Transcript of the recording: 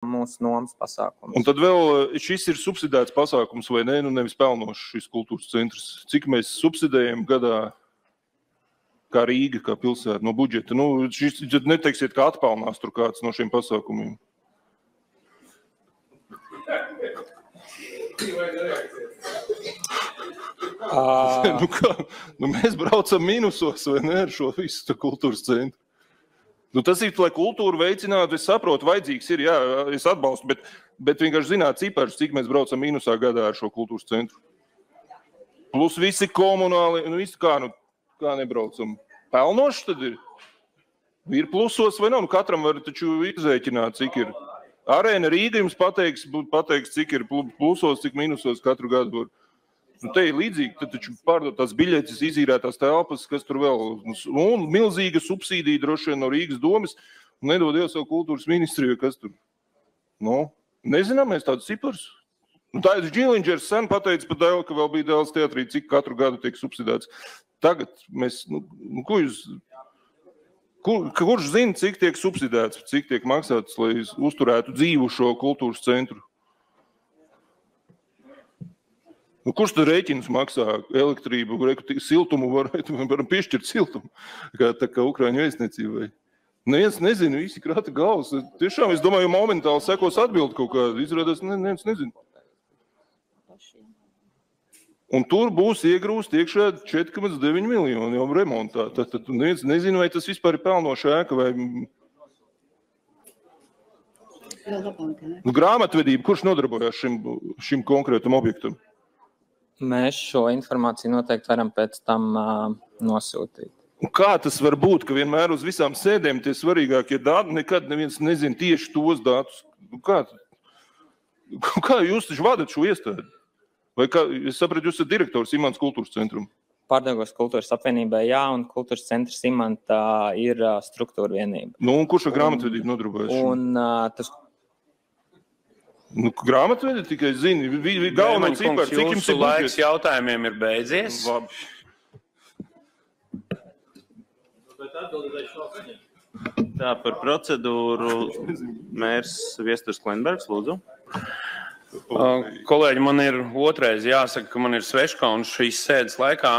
mūsu nomas pasākums. Un tad vēl šis ir subsidēts pasākums vai ne, nu nevis pelnošs šis kultūras centrs. Cik mēs subsidējam gadā kā Rīga, kā pilsēta no budžeta? Nu, šis neteiksiet, kā atpelnās tur kāds no šiem pasākumiem. Nu kā? Nu mēs braucam mīnusos vai ne ar šo visu kultūras centru. Nu tas ir, lai kultūru veicinātu, es saprotu, vajadzīgs ir, jā, es atbalstu, bet vienkārši zināt ciparus, cik mēs braucam mīnusā gadā ar šo kultūras centru. Plus visi komunāli, nu visi kā nebraucam. Pelnoši tad ir? Ir plusos vai nav? Nu katram var taču izrēķināt, cik ir. Arēna Rīga jums pateiks, cik ir plusos, cik mīnusos katru gadu var. Nu, te ir līdzīgi, tad taču pārdot tās biļetes, izīrētās telpas, kas tur vēl, un milzīga subsīdija droši vien no Rīgas domas, un nedod jau savu kultūras ministriju, kas tur. Nu, nezinām mēs tādus ciparus. Nu, tā ir Džilindžers sen pateica par Dēlu, ka vēl bija Dēlas teatrī, cik katru gadu tiek subsidēts. Tagad mēs, ko jūs, kurš zina, cik tiek subsidēts, cik tiek maksāts, lai uzturētu dzīvu šo kultūras centru? Nu, kurš tad rēķinus maksā elektrību, siltumu varam piešķirt siltumu, tā kā Ukraiņu vēstniecībai? Neviens nezinu, visi krata galvas. Tiešām, es domāju, momentāli sekos atbildi kaut kādu, izrādās, neviens nezinu. Un tur būs iegrūst iekšā 4,9 miljoni jau remontā. Tad neviens nezinu, vai tas vispār ir pelnoša ēka vai... Nu, grāmatvedība, kurš nodarbojās šim konkrētam objektam? Mēs šo informāciju noteikti varam pēc tam nosūtīt. Un kā tas var būt, ka vienmēr uz visām sēdēm tie svarīgākie dati, nekad neviens nezina tieši tos datus? Kā jūs taču vadat šo iestādi? Vai kā, es sapratu, jūs esat direktors Imants kultūras centrum? Pārdaugavas kultūras apvienībai, jā, un kultūras centrs Imantā ir struktūra vienība. Nu, un kurš ar grāmatvedību nodarbojas? Un tas... Nu, grāmatvedi tikai zini, galvenā cipara, cik jums ir laiks jautājumiem ir beidzies. Labi. Tā, par procedūru mērs Viesturs Klenbergs, lūdzu. Kolēģi, man ir otrais jāsaka, ka man ir sveškauns šīs sēdes laikā.